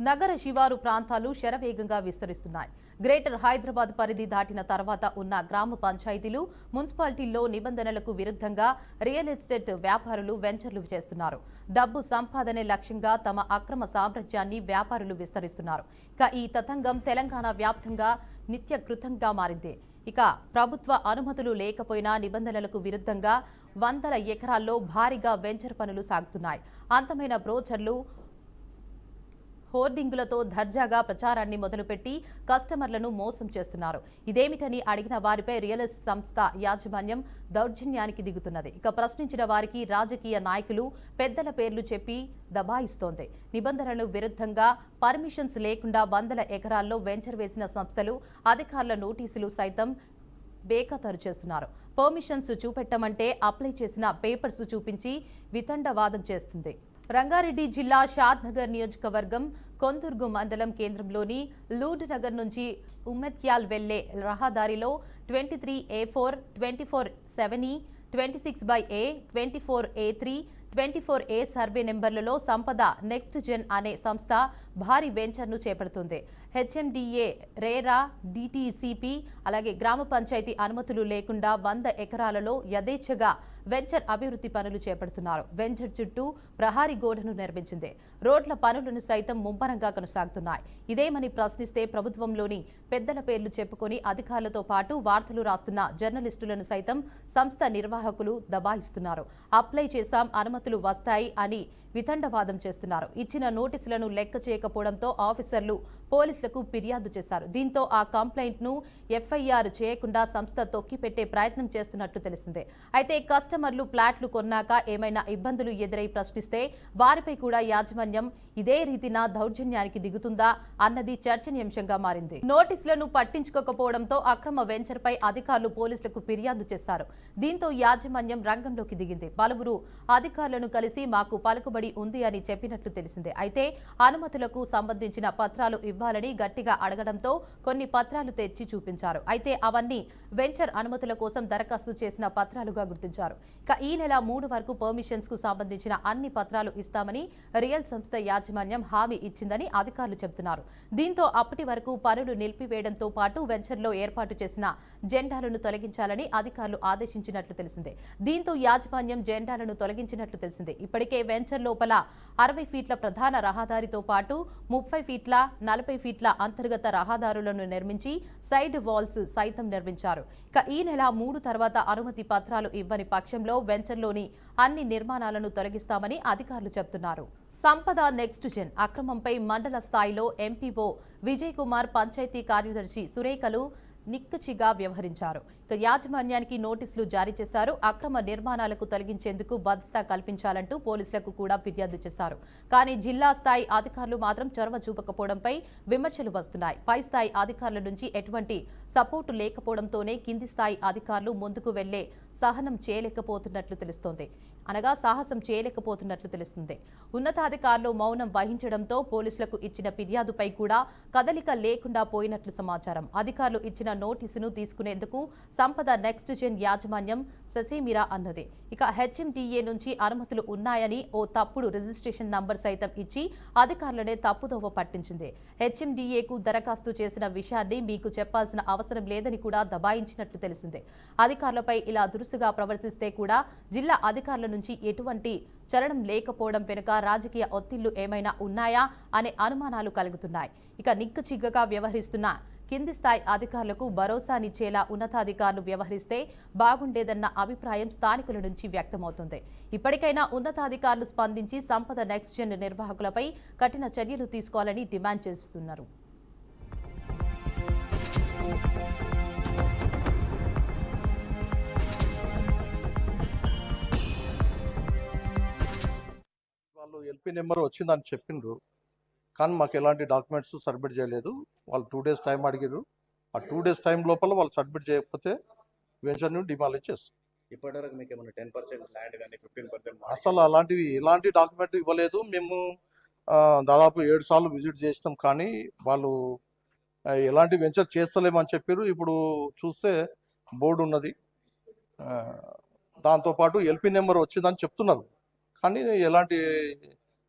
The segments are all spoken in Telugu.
నగర శివారు ప్రాంతాలు శరవేగంగా విస్తరిస్తున్నాయి. గ్రేటర్ హైదరాబాద్ పరిధి దాటిన తర్వాత ఉన్న గ్రామ పంచాయతీలు, మున్సిపాలిటీల్లో నిబంధనలకు విరుద్ధంగా రియల్ ఎస్టేట్ వ్యాపారులు వెంచర్లు చేస్తున్నారు. డబ్బు సంపాదనే లక్ష్యంగా తమ అక్రమ సామ్రాజ్యాన్ని వ్యాపారులు విస్తరిస్తున్నారు. ఇక ఈ తతంగం తెలంగాణ వ్యాప్తంగా నిత్యకృతంగా మారింది. ఇక ప్రభుత్వ అనుమతులు లేకపోయినా నిబంధనలకు విరుద్ధంగా వందల ఎకరాల్లో భారీగా వెంచర్ పనులు సాగుతున్నాయి. అంతమైన బ్రోచర్లు, హోర్డింగులతో దర్జాగా ప్రచారాన్ని మొదలుపెట్టి కస్టమర్లను మోసం చేస్తున్నారు. ఇదేమిటని అడిగిన వారిపై రియల్ ఎస్టేట్ సంస్థ యాజమాన్యం దౌర్జన్యానికి దిగుతున్నది. ఇక ప్రశ్నించిన వారికి రాజకీయ నాయకులు, పెద్దల పేర్లు చెప్పి దబాయిస్తోంది. నిబంధనలు విరుద్ధంగా పర్మిషన్స్ లేకుండా వందల ఎకరాల్లో వెంచర్ వేసిన సంస్థలు అధికారుల నోటీసులు సైతం బేఖాతరు చేస్తున్నారు. పర్మిషన్స్ చూపెట్టమంటే అప్లై చేసిన పేపర్స్ చూపించి వితండవాదం చేస్తుంది. రంగారెడ్డి జిల్లా షాద్నగర్ నియోజకవర్గం కొందుర్గు మండలం కేంద్రంలోని లూడ్ నగర్ నుంచి ఉమెత్యాల్ వెళ్లే రహదారిలో 23A4, 24/7E, 26/A, 24A3, 24A survey నెంబర్లలో సంపద నెక్స్ట్ జెన్ అనే సంస్థ భారీ వెంచర్ను చేపడుతుంది. హెచ్ఎండిఏ, రేరా, డిటిసిపి అలాగే గ్రామ పంచాయతీ అనుమతులు లేకుండా 100 ఎకరాలలో యథేచ్ఛగా వెంచర్ అభివృద్ధి పనులు చేపడుతున్నారు. వెంచర్ చుట్టూ ప్రహారీ గోడను నిర్మించింది. రోడ్ల పనులను సైతం ముమ్మరంగా కొనసాగుతున్నాయి. ఇదేమని ప్రశ్నిస్తే ప్రభుత్వంలోని పెద్దల పేర్లు చెప్పుకొని అధికారులతో పాటు వార్తలు రాస్తున్న జర్నలిస్టులను సైతం సంస్థ నిర్వాహకులు దబాయిస్తున్నారు. అప్లై చేశాం, అనుమతులు వస్తాయి అని వితండవాదం చేస్తున్నారు. ఇచ్చిన నోటీసులను లెక్క చేయకపోవడంతో ఆఫీసర్లు పోలీసులకు ఫిర్యాదు చేశారు. దీంతో ఆ కంప్లైంట్ ను ఎఫ్ఐఆర్ చేయకుండా సంస్థ తొక్కిపెట్టే ప్రయత్నం చేస్తున్నట్లు తెలిసిందే. అయితే కస్టమర్లు ఫ్లాట్లు కొన్నాక ఏమైనా ఇబ్బందులు ఎదురై ప్రశ్నిస్తే వారిపై కూడా యాజమాన్యం ఇదే రీతిన దౌర్జన్యానికి దిగుతుందా అన్నది చర్చనీయాంశంగా మారింది. నోటీసులను పట్టించుకోకపోవడంతో అక్రమ వెంచర్ పై అధికారులు పోలీసులకు ఫిర్యాదు చేశారు. దీంతో యాజమాన్యం రంగంలోకి దిగింది. పలువురు అధికారులను కలిసి మాకు పలుకుబడి ఉంది అని చెప్పినట్లు తెలిసిందే. అయితే అనుమతులకు సంబంధించిన పత్రాలు ఇవ్వాలని గట్టిగా అడగడంతో కొన్ని పత్రాలు తెచ్చి చూపించారు. అయితే అవన్నీ వెంచర్ అనుమతుల కోసం దరఖాస్తు చేసిన పత్రాలుగా గుర్తించారు. ఇక ఈ నెల 3 వరకు పర్మిషన్స్ కు సంబంధించిన అన్ని పత్రాలు ఇస్తామని రియల్ సంస్థ యాజమాన్యం హామీ ఇచ్చిందని అధికారులు చెబుతున్నారు. దీంతో అప్పటి వరకు పనులు నిలిపివేయడంతో పాటు వెంచర్లో ఏర్పాటు చేసిన జెండాలను తొలగించాలని అధికారులు ఆదేశించినట్లు తెలిసిందే. దీంతో యాజమాన్యం జెండాలను తొలగించినట్లు తెలిసిందే. ఇప్పటికే వెంచర్ లోపల 60 ఫీట్ల ప్రధాన రహదారితో పాటు 30 ఫీట్ల 40 ఫీట్ల అంతర్గత రహదారులను నిర్మించి సైడ్ వాల్స్ సైతం నిర్మించారు. ఇక ఈ నెల 3 తర్వాత అనుమతి పత్రాలు ఇవ్వని పక్షంలో వెంచర్లోని అన్ని నిర్మాణాలను తొలగిస్తామని అధికారులు చెబుతున్నారు. సంపద నెక్స్ట్ జెన్ అక్రమంపై మండల స్థాయిలో ఎంపీఓ విజయ్ కుమార్, పంచాయతీ కార్యదర్శి సురేఖలు నిక్కచ్చిగా వ్యవహరించారు. ఇక యాజమాన్యానికి నోటీసులు జారీ చేశారు. అక్రమ నిర్మాణాలకు తొలగించేందుకు భద్రత కల్పించాలంటూ పోలీసులకు కూడా ఫిర్యాదు చేశారు. కానీ జిల్లా స్థాయి అధికారులు మాత్రం చొరవ చూపకపోవడంపై విమర్శలు వస్తున్నాయి. పై స్థాయి అధికారుల నుంచి ఎటువంటి సపోర్టు లేకపోవడంతోనే కింది స్థాయి అధికారులు ముందుకు వెళ్లే సాహసం చేయలేకపోతున్నట్లు తెలుస్తుంది. ఉన్నతాధికారులు మౌనం వహించడంతో పోలీసులకు ఇచ్చిన ఫిర్యాదుపై కూడా కదలిక లేకుండా పోయినట్లు సమాచారం. అధికారులు ఇచ్చిన నోటీసును తీసుకునేందుకు సంపద నెక్స్ట్ జెన్ యాజమాన్యం ససేమిరా అన్నది. ఇక హెచ్ఎండిఏ నుంచి అనుమతులు ఉన్నాయని ఓ తప్పుడు రిజిస్ట్రేషన్ నంబర్ సైతం ఇచ్చి అధికారులనే తప్పుదోవ పట్టించింది. హెచ్ఎండిఏకు దరఖాస్తు చేసిన విషయాన్ని మీకు చెప్పాల్సిన అవసరం లేదని కూడా దబాయించినట్లు తెలిసిందే. అధికారులపై ఇలా దురుసుగా ప్రవర్తిస్తే కూడా జిల్లా అధికారుల నుంచి ఎటువంటి చలనం లేకపోవడం వెనుక రాజకీయ ఒత్తిళ్లు ఏమైనా ఉన్నాయా అనే అనుమానాలు కలుగుతున్నాయి. ఇక నిక్కచిగ్గగా వ్యవహరిస్తున్న కింది స్థాయి అధికారులకు భరోసానిచ్చేలా ఉన్నతాధికారులు వ్యవహరిస్తే బాగుండేదన్న అభిప్రాయం స్థానికుల నుంచి వ్యక్తమవుతుంది. ఇప్పటికైనా ఉన్నతాధికారులు స్పందించి సంపద నెక్స్ట్ జెన్ నిర్వాహకులపై కఠిన చర్యలు తీసుకోవాలని డిమాండ్ చేస్తున్నారు. వాళ్ళు ఎల్పీ నెంబర్ వచ్చిందని చెప్పిండ్రు, కానీ మాకు ఎలాంటి డాక్యుమెంట్స్ సబ్మిట్ చేయలేదు. వాళ్ళు 2 days టైం అడిగారు. ఆ 2 days టైం లోపల వాళ్ళు సబ్మిట్ చేయకపోతే వెంచర్ని డిమాలిష్ చేస్తారు. ఇప్పటివరకు మీకు ఏమైనా 10% ల్యాండ్ కానీ 15% అసలు ఎలాంటి డాక్యుమెంట్ ఇవ్వలేదు. మేము దాదాపు 7 సార్లు విజిట్ చేసినాం, కానీ వాళ్ళు ఎలాంటి వెంచర్ చేస్తలేమని చెప్పారు. ఇప్పుడు చూస్తే బోర్డు ఉన్నది, దాంతోపాటు ఎల్పీ నెంబర్ వచ్చిందని చెప్తున్నారు, కానీ ఎలాంటి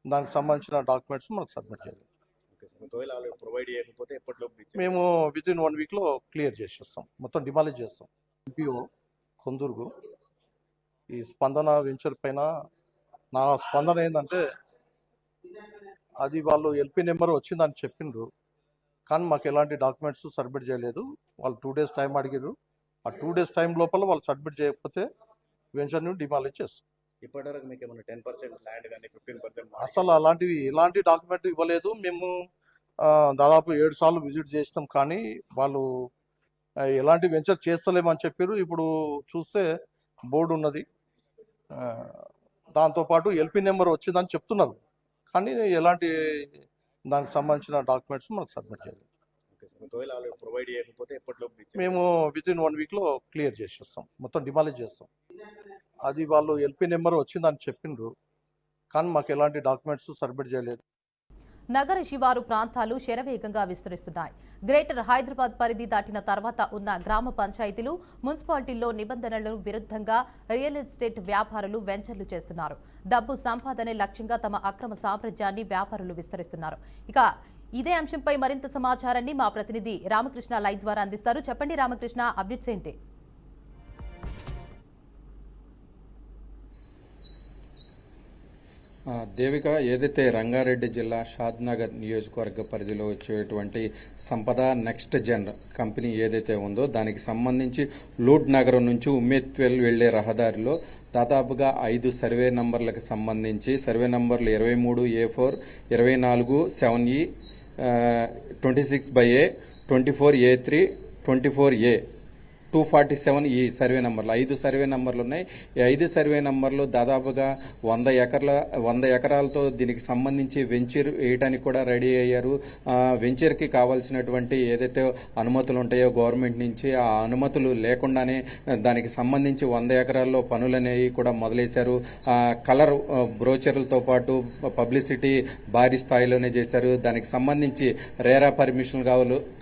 దానికి సంబంధించిన డాక్యుమెంట్స్ మనకు సబ్మిట్ చేయాలి. ఒకవేళ వాళ్ళు ప్రొవైడ్ చేయకపోతే ఎప్పటిలోపు ఇచ్చేస్తారు? మేము విత్ ఇన్ 1 వీక్లో క్లియర్ చేసేస్తాం, మొత్తం డిమాలిష్ చేస్తాం. ఎంపీఓ కొందుర్గు ఈ స్పందన వెంచర్ పైన నా స్పందన ఏంటంటే, అది వాళ్ళు ఎల్పీ నెంబర్ వచ్చిందని చెప్పిండ్రు, కానీ మాకు ఎలాంటి డాక్యుమెంట్స్ సబ్మిట్ చేయలేదు. వాళ్ళు 2 days టైం అడిగారు. ఆ 2 days టైం లోపల వాళ్ళు సబ్మిట్ చేయకపోతే వెంచర్ని డిమాలిష్ చేస్తాం. ఇప్పటివరకు మీకు ఏమైనా 10% ల్యాండ్ కానీ 15% అసలు ఎలాంటి డాక్యుమెంట్ ఇవ్వలేదు. మేము దాదాపు 7 సార్లు విజిట్ చేసినాం, కానీ వాళ్ళు ఎలాంటి వెంచర్ చేస్తలేమని చెప్పారు. ఇప్పుడు చూస్తే బోర్డు ఉన్నది, దాంతోపాటు ఎల్పీ నెంబర్ వచ్చిందని చెప్తున్నారు, కానీ ఎలాంటి దానికి సంబంధించిన డాక్యుమెంట్స్ మనకు సబ్మిట్ చేయలేదు. Okay sir. ఒకవేళ వాళ్ళు ప్రొవైడ్ చేయకపోతే ఎప్పటిలోపు ఇచ్చేస్తారు? మేము విత్ ఇన్ 1 వీక్లో క్లియర్ చేసేస్తాం, మొత్తం డిమాలిష్ చేస్తాం. అది వాళ్ళు ఎల్పీ నెంబర్ వచ్చిందని చెప్పిండ్రు, కానీ మాకు ఎలాంటి డాక్యుమెంట్స్ సబ్మిట్ చేయలేదు. నగర శివారు ప్రాంతాలు శరవేగంగా విస్తరిస్తున్నాయి. గ్రేటర్ హైదరాబాద్ పరిధి దాటిన తర్వాత ఉన్న గ్రామ పంచాయతీలు, మున్సిపాలిటీల్లో నిబంధనలకు విరుద్ధంగా రియల్ ఎస్టేట్ వ్యాపారులు వెంచర్లు చేస్తున్నారు. డబ్బు సంపాదనే లక్ష్యంగా తమ అక్రమ సామ్రాజ్యాన్ని వ్యాపారులు విస్తరిస్తున్నారు. ఇక ఇదే అంశంపై మరింత సమాచారాన్ని మా ప్రతినిధి రామకృష్ణ లైవ్ ద్వారా అందిస్తారు. చెప్పండి రామకృష్ణ, అప్డేట్స్ ఏంటి? దేవిక, ఏదైతే రంగారెడ్డి జిల్లా షాద్నగర్ నియోజకవర్గ పరిధిలో వచ్చేటువంటి సంపద నెక్స్ట్ జెన్ కంపెనీ ఏదైతే ఉందో దానికి సంబంధించి లూడ్ నగరం నుంచి ఉమ్మేత్వెల్ వెళ్లే రహదారిలో దాదాపుగా 5 సర్వే నంబర్లకు సంబంధించి సర్వే నంబర్లు 23A4, 24 7E, 26/A, 24A3, 24A, 247 ఈ సర్వే నంబర్లు 5 సర్వే నంబర్లు ఉన్నాయి. ఈ 5 సర్వే నంబర్లు దాదాపుగా 100 ఎకరాలతో దీనికి సంబంధించి వెంచర్ వేయడానికి కూడా రెడీ అయ్యారు. వెంచర్కి కావాల్సినటువంటి ఏదైతే అనుమతులు ఉంటాయో గవర్నమెంట్ నుంచి, ఆ అనుమతులు లేకుండానే దానికి సంబంధించి 100 ఎకరాల్లో పనులనేవి కూడా మొదలేశారు. కలర్ బ్రోచర్లతో పాటు పబ్లిసిటీ భారీ స్థాయిలోనే చేశారు. దానికి సంబంధించి రేరా పర్మిషన్లు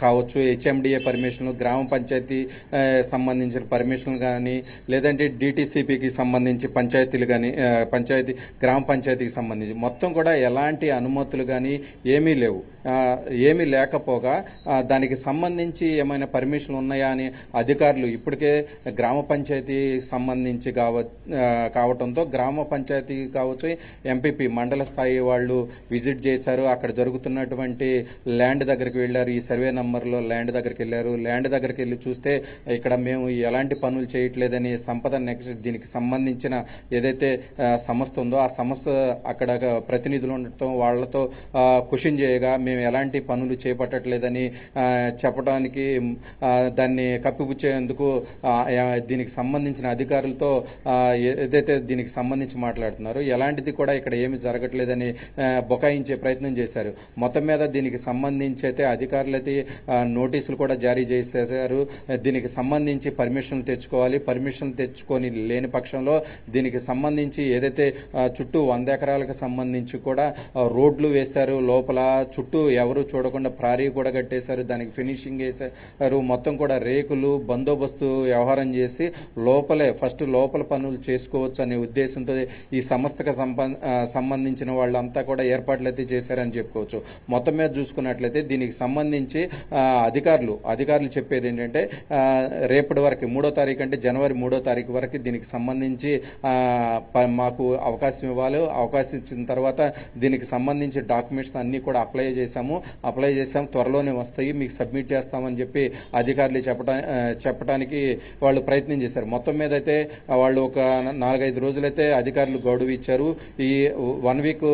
కావచ్చు, హెచ్ఎండిఏ పర్మిషన్లు, గ్రామ పంచాయతీ సంబంధించిన పర్మిషన్లు కానీ, లేదంటే డిటిసిపికి సంబంధించి పంచాయతీలు కానీ, గ్రామ పంచాయతీకి సంబంధించి మొత్తం కూడా ఎలాంటి అనుమతులు కానీ ఏమీ లేవు. ఏమీ లేకపోగా దానికి సంబంధించి ఏమైనా పర్మిషన్లు ఉన్నాయా అని అధికారులు ఇప్పటికే గ్రామ పంచాయతీ సంబంధించి కావటంతో గ్రామ పంచాయతీ కావచ్చు, ఎంపీపీ మండల స్థాయి వాళ్ళు విజిట్ చేశారు. అక్కడ జరుగుతున్నటువంటి ల్యాండ్ దగ్గరికి వెళ్లారు. ఈ సర్వే నంబర్లో ల్యాండ్ దగ్గరికి వెళ్లారు. ల్యాండ్ దగ్గరికి వెళ్లి చూస్తే ఇక్కడ మేము ఎలాంటి పనులు చేయట్లేదని సంపద నెక్స్ట్ దీనికి సంబంధించిన ఏదైతే సంస్థ ఉందో ఆ సంస్థ అక్కడ ప్రతినిధులు ఉండటం, వాళ్లతో క్వశ్చన్ చేయగా మేము ఎలాంటి పనులు చేపట్టట్లేదని చెప్పడానికి, దాన్ని కప్పిపుచ్చేందుకు దీనికి సంబంధించిన అధికారులతో ఏదైతే దీనికి సంబంధించి మాట్లాడుతున్నారు, ఎలాంటిది కూడా ఇక్కడ ఏమి జరగట్లేదని బొకాయించే ప్రయత్నం చేశారు. మొత్తం మీద దీనికి సంబంధించి అయితే అధికారులైతే నోటీసులు కూడా జారీ చేసేశారు. దీనికి సంబంధించి పర్మిషన్లు తెచ్చుకోవాలి. పర్మిషన్లు తెచ్చుకొని లేని పక్షంలో దీనికి సంబంధించి ఏదైతే చుట్టూ 100 ఎకరాలకు సంబంధించి కూడా రోడ్లు వేశారు. లోపల చుట్టూ ఎవరు చూడకుండా ప్రారీ కూడా కట్టేశారు. దానికి ఫినిషింగ్ వేశారు. మొత్తం కూడా రేకులు బందోబస్తు వ్యవహారం చేసి లోపల పనులు చేసుకోవచ్చు అనే ఉద్దేశంతో ఈ సంస్థకు సంబంధించిన వాళ్ళంతా కూడా ఏర్పాట్లు అయితే చేశారని చెప్పుకోవచ్చు. మొత్తం మీద చూసుకున్నట్లయితే దీనికి సంబంధించి అధికారులు చెప్పేది ఏంటంటే రేపటి వరకు 3వ తారీఖు అంటే జనవరి 3వ తారీఖు వరకు దీనికి సంబంధించి మాకు అవకాశం ఇవ్వాలి. అవకాశం ఇచ్చిన తర్వాత దీనికి సంబంధించి డాక్యుమెంట్స్ అన్ని కూడా అప్లై చేశాము. త్వరలోనే వస్తాయి, మీకు సబ్మిట్ చేస్తామని చెప్పి అధికారులు చెప్పడానికి వాళ్ళు ప్రయత్నం చేశారు. మొత్తం మీద అయితే వాళ్ళు ఒక 4-5 రోజులైతే అధికారులు గడువు ఇచ్చారు. ఈ 1 వీక్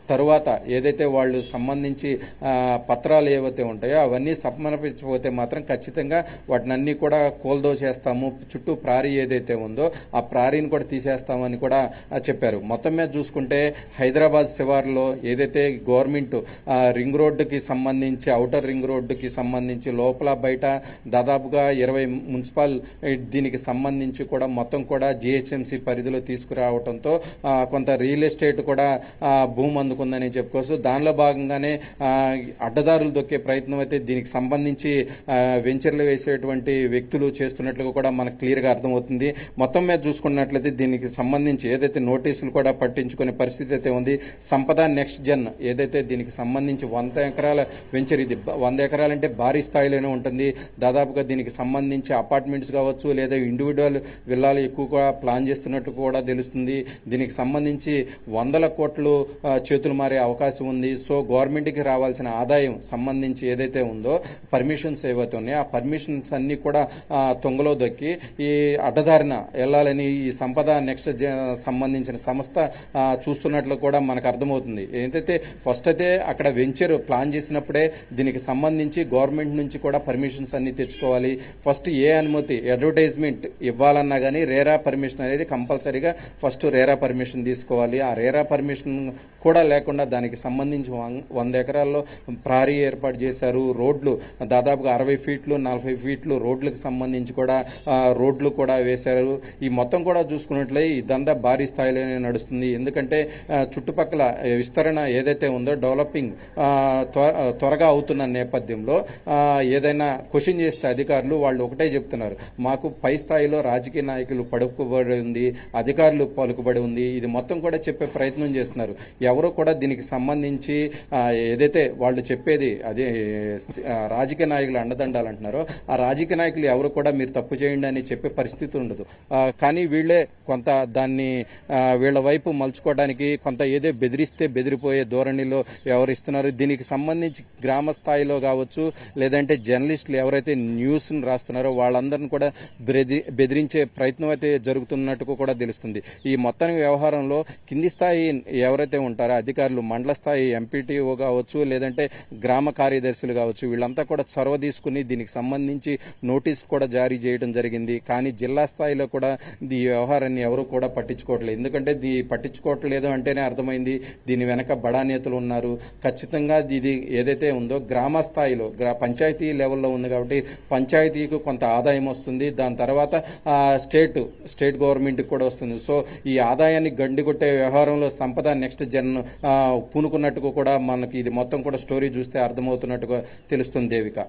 తరువాత ఏదైతే వాళ్ళు సంబంధించి పత్రాలు ఏవైతే ఉంటాయో అవన్నీ సమర్పించకపోతే మాత్రం ఖచ్చితంగా వాటినన్నీ కూడా చేస్తాము. చుట్టూ ప్రారీ ఏదైతే ఉందో ఆ ప్రారీని కూడా తీసేస్తామని కూడా చెప్పారు. మొత్తం మీద చూసుకుంటే హైదరాబాద్ శివార్లో ఏదైతే గవర్నమెంట్ రింగ్ రోడ్డుకి సంబంధించి, ఔటర్ రింగ్ రోడ్డుకి సంబంధించి లోపల బయట దాదాపుగా 20 మున్సిపల్ దీనికి సంబంధించి కూడా మొత్తం కూడా జిహెచ్ఎంసీ పరిధిలో తీసుకురావడంతో కొంత రియల్ ఎస్టేట్ కూడా భూమి అందుకుందని చెప్పుకోవచ్చు. దానిలో భాగంగానే అడ్డదారులు దొక్కే ప్రయత్నం అయితే దీనికి సంబంధించి వెంచర్లు వేసేటువంటి వ్యక్తులు చేస్తున్నట్లుగా కూడా మనకు క్లియర్గా అర్థమవుతుంది. మొత్తం మీద చూసుకున్నట్లయితే దీనికి సంబంధించి ఏదైతే నోటీసులు కూడా పట్టించుకునే పరిస్థితి అయితే ఉంది. సంపద నెక్స్ట్ జన్ ఏదైతే దీనికి సంబంధించి 100 ఎకరాల వెంచర్, ఇది 100 ఎకరాలంటే భారీ స్థాయిలోనే ఉంటుంది. దాదాపుగా దీనికి సంబంధించి అపార్ట్మెంట్స్ కావచ్చు లేదా ఇండివిజువల్ విల్లాలు ఎక్కువగా ప్లాన్ చేస్తున్నట్టు కూడా తెలుస్తుంది. దీనికి సంబంధించి 100 కోట్లు చేతులు మారే అవకాశం ఉంది. సో గవర్నమెంట్కి రావాల్సిన ఆదాయం సంబంధించి ఏదైతే ఉందో పర్మిషన్స్ ఏవైతే ఉన్నాయో ఆ పర్మిషన్స్ అన్ని కూడా తొంగలో దొక్కి ఈ అడ్డదారిన వెళ్లాలని ఈ సంపద నెక్స్ట్ సంబంధించిన సంస్థ చూస్తున్నట్లు కూడా మనకు అర్థమవుతుంది. ఏదైతే ఫస్ట్ అయితే అక్కడ వెంచర్ ప్లాన్ చేసినప్పుడే దీనికి సంబంధించి గవర్నమెంట్ నుంచి కూడా పర్మిషన్స్ అన్ని తెచ్చుకోవాలి. ఫస్ట్ ఏ అనుమతి అడ్వర్టైజ్మెంట్ ఇవ్వాలన్నా కానీ రేరా పర్మిషన్ అనేది కంపల్సరీగా ఫస్ట్ రేరా పర్మిషన్ తీసుకోవాలి. ఆ రేరా పర్మిషన్ కూడా లేకుండా దానికి సంబంధించి 100 ఎకరాల్లో ప్రహరీ ఏర్పాటు చేశారు. రోడ్లు దాదాపుగా 60 ఫీట్లు 40 ఫీట్లు రోడ్లకు సంబంధించి కూడా రోడ్లు కూడా వేశారు. ఈ మొత్తం కూడా చూసుకున్నట్లయితే ఇదంతా భారీ స్థాయిలోనే నడుస్తుంది. ఎందుకంటే చుట్టుపక్కల విస్తరణ ఏదైతే ఉందో డెవలపింగ్ త్వరగా అవుతున్న నేపథ్యంలో ఏదైనా క్వశ్చన్ చేస్తే అధికారులు వాళ్ళు ఒకటే చెప్తున్నారు, మాకు పై స్థాయిలో రాజకీయ నాయకులు పలుకుబడి ఉంది, అధికారులు పలుకుబడి ఉంది. ఇది మొత్తం కూడా చెప్పే ప్రయత్నం చేస్తున్నారు. ఎవరు కూడా దీనికి సంబంధించి ఏదైతే వాళ్ళు చెప్పేది అదే రాజకీయ నాయకులు అండదండాలు అంటున్నారో ఆ రాజకీయ నాయకులు ఎవరు కూడా మీరు తప్పు చేయండి అని చెప్పే పరిస్థితి ఉండదు. కానీ వీళ్ళే కొంత దాన్ని వీళ్ళ వైపు మలుచుకోవడానికి కొంత ఏదో బెదిరిస్తే బెదిరిపోయే ధోరణిలో వ్యవహరిస్తున్నారు. దీనికి సంబంధించి గ్రామ స్థాయిలో కావచ్చు లేదంటే జర్నలిస్టులు ఎవరైతే న్యూస్ రాస్తున్నారో వాళ్ళందరినీ కూడా బెదిరించే ప్రయత్నం అయితే జరుగుతున్నట్టు కూడా తెలుస్తుంది. ఈ మొత్తం వ్యవహారంలో కింది స్థాయి ఎవరైతే ఉంటారో అధికారులు మండల స్థాయి ఎంపీటీఓ కావచ్చు లేదంటే గ్రామ కార్యదర్శులు కావచ్చు వీళ్ళంతా కూడా చొరవ తీసుకుని దీనికి సంబంధించి నోటీస్ కూడా జారీ చేయడం జరిగింది. కానీ జిల్లా స్థాయిలో కూడా ఈ వ్యవహారాన్ని ఎవరు కూడా పట్టించుకోవట్లేదు. ఎందుకంటే పట్టించుకోవట్లేదు అంటేనే అర్థమైంది దీని వెనక బడా నేతలు ఉన్నారు. ఖచ్చితంగా ఇది ఏదైతే ఉందో గ్రామ స్థాయిలో పంచాయతీ లెవెల్లో ఉంది కాబట్టి పంచాయతీకి కొంత ఆదాయం వస్తుంది. దాని తర్వాత స్టేట్ గవర్నమెంట్ కూడా వస్తుంది. సో ఈ ఆదాయాన్ని గండికొట్టే వ్యవహారంలో సంపద నెక్స్ట్ జన్ పూనుకున్నట్టుగా కూడా మనకి ఇది మొత్తం కూడా స్టోరీ చూస్తే అర్థమవుతున్నట్టుగా తెలుస్తుంది దేవిక.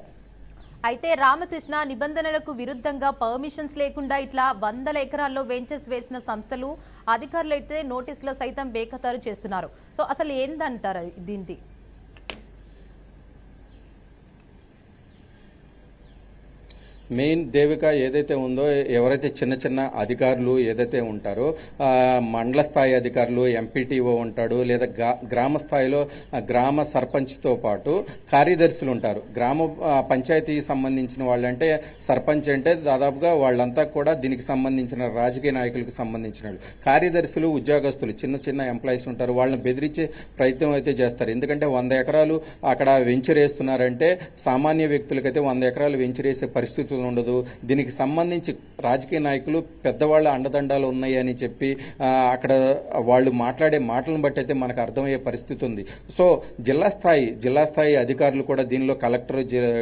అయితే రామకృష్ణ నిబంధనలకు విరుద్ధంగా పర్మిషన్స్ లేకుండా ఇట్లా 100 ఎకరాల్లో వెంచర్స్ వేసిన సంస్థలు అధికారులు అయితే నోటీసులు సైతం బేఖతారు చేస్తున్నారు. సో అసలు ఏందంటారు దీనికి? మెయిన్ దేవిక ఏదైతే ఉందో ఎవరైతే చిన్న చిన్న అధికారులు ఏదైతే ఉంటారో మండల స్థాయి అధికారులు ఎంపీటీఓ ఉంటాడు లేదా గ్రామ స్థాయిలో గ్రామ సర్పంచ్తో పాటు కార్యదర్శులు ఉంటారు. గ్రామ పంచాయతీకి సంబంధించిన వాళ్ళంటే సర్పంచ్ అంటే దాదాపుగా వాళ్ళంతా కూడా దీనికి సంబంధించిన రాజకీయ నాయకులకు సంబంధించిన కార్యదర్శులు ఉద్యోగస్తులు చిన్న చిన్న ఎంప్లాయీస్ ఉంటారు. వాళ్ళని బెదిరించే ప్రయత్నం అయితే చేస్తారు. ఎందుకంటే 100 ఎకరాలు అక్కడ వెంచర్ వేస్తున్నారంటే సామాన్య వ్యక్తులకైతే 100 ఎకరాలు వెంచర్ వేసే పరిస్థితి ఉండదు. దీనికి సంబంధించి రాజకీయ నాయకులు పెద్దవాళ్ల అండదండాలు ఉన్నాయి అని చెప్పి అక్కడ వాళ్ళు మాట్లాడే మాటలను బట్టి అయితే మనకు అర్థమయ్యే పరిస్థితి ఉంది. సో జిల్లా స్థాయి అధికారులు కూడా దీనిలో కలెక్టర్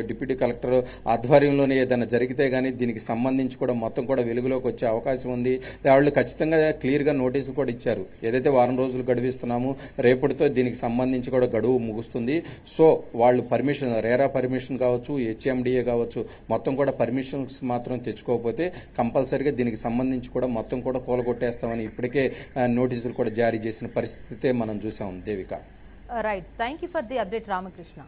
డిప్యూటీ కలెక్టర్ ఆధ్వర్యంలోనే ఏదైనా జరిగితే గానీ దీనికి సంబంధించి కూడా మొత్తం కూడా వెలుగులోకి వచ్చే అవకాశం ఉంది. వాళ్ళు ఖచ్చితంగా క్లియర్ గా నోటీసులు కూడా ఇచ్చారు. ఏదైతే వారం రోజులు గడువిస్తున్నాము రేపటితో దీనికి సంబంధించి కూడా గడువు ముగుస్తుంది. సో వాళ్ళు పర్మిషన్ రేరా పర్మిషన్ కావచ్చు హెచ్ఎండిఏ కావచ్చు మొత్తం కూడా పర్మిషన్స్ మాత్రం తెచ్చుకోకపోతే కంపల్సరీగా దీనికి సంబంధించి కూడా మొత్తం కూడా కూలగొట్టేస్తామని ఇప్పటికే నోటీసులు కూడా జారీ చేసిన పరిస్థితే మనం చూసాం Devika. Right, thank you for the update Ramakrishna.